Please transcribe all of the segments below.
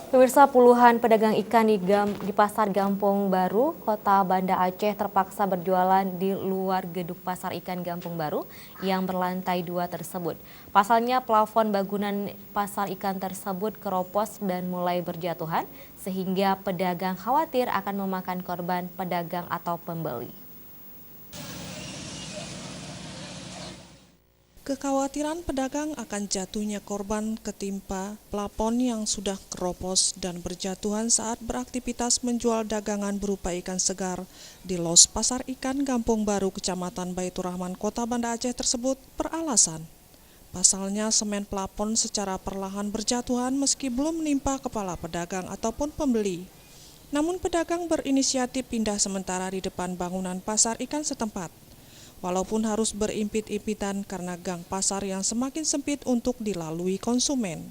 Pemirsa, puluhan pedagang ikan di Pasar Gampong Baru, Kota Banda Aceh terpaksa berjualan di luar gedung Pasar Ikan Gampong Baru yang berlantai 2 tersebut. Pasalnya plafon bangunan pasar ikan tersebut keropos dan mulai berjatuhan, sehingga pedagang khawatir akan memakan korban pedagang atau pembeli. Kekhawatiran pedagang akan jatuhnya korban ketimpa plafon yang sudah keropos dan berjatuhan saat beraktivitas menjual dagangan berupa ikan segar di los Pasar Ikan Gampong Baru, Kecamatan Baitur Rahman, Kota Banda Aceh tersebut beralasan. Pasalnya semen plafon secara perlahan berjatuhan meski belum menimpa kepala pedagang ataupun pembeli. Namun pedagang berinisiatif pindah sementara di depan bangunan pasar ikan setempat. Walaupun harus berimpit-impitan karena gang pasar yang semakin sempit untuk dilalui konsumen.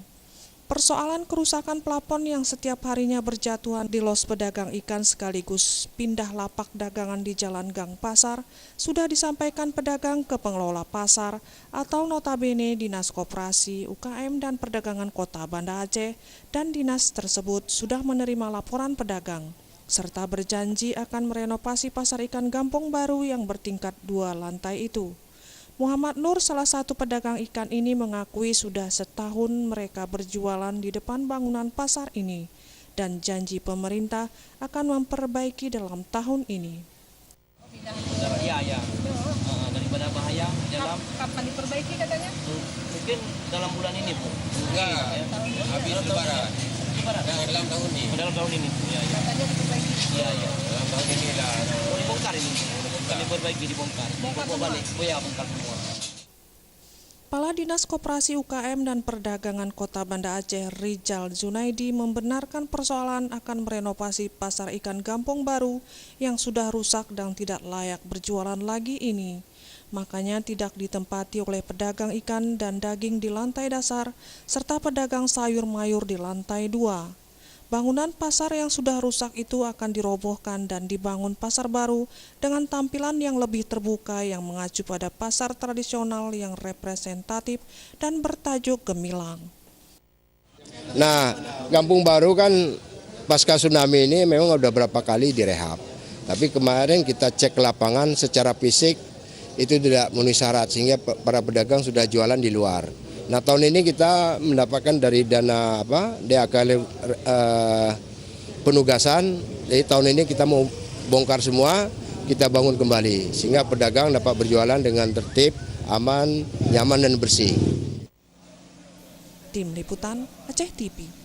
Persoalan kerusakan plafon yang setiap harinya berjatuhan di los pedagang ikan sekaligus pindah lapak dagangan di jalan gang pasar sudah disampaikan pedagang ke pengelola pasar atau notabene Dinas Koperasi, UKM dan Perdagangan Kota Banda Aceh, dan dinas tersebut sudah menerima laporan pedagang serta berjanji akan merenovasi pasar ikan Gampong Baru yang bertingkat 2 lantai itu. Muhammad Nur, salah satu pedagang ikan ini, mengakui sudah setahun mereka berjualan di depan bangunan pasar ini dan janji pemerintah akan memperbaiki dalam tahun ini. Iya. Daripada bahaya dalam. Kapan diperbaiki katanya? Mungkin dalam bulan ini, Bu. Enggak, habis lebaran. Dalam tahun ini. Dalam tahun ini. Iya. Katanya diperbaiki. Iya. Dalam tahun ini lah. Oh, dibongkar ini. Kami perbaiki, dibongkar. Bongkar Bawa semua? balik. Oh ya, bongkar semua. Kepala Dinas Koperasi UKM dan Perdagangan Kota Banda Aceh, Rijal Zunaidi, membenarkan persoalan akan merenovasi pasar ikan Gampong Baru yang sudah rusak dan tidak layak berjualan lagi ini. Makanya tidak ditempati oleh pedagang ikan dan daging di lantai dasar, serta pedagang sayur mayur di lantai 2. Bangunan pasar yang sudah rusak itu akan dirobohkan dan dibangun pasar baru dengan tampilan yang lebih terbuka yang mengacu pada pasar tradisional yang representatif dan bertajuk gemilang. Nah, Gampong Baru kan pasca tsunami ini memang udah berapa kali direhab. Tapi kemarin kita cek lapangan secara fisik itu tidak memenuhi syarat sehingga para pedagang sudah jualan di luar. Nah, tahun ini kita mendapatkan dari dana DAK penugasan. Jadi tahun ini kita mau bongkar semua, kita bangun kembali sehingga pedagang dapat berjualan dengan tertib, aman, nyaman dan bersih. Tim Liputan Aceh TV.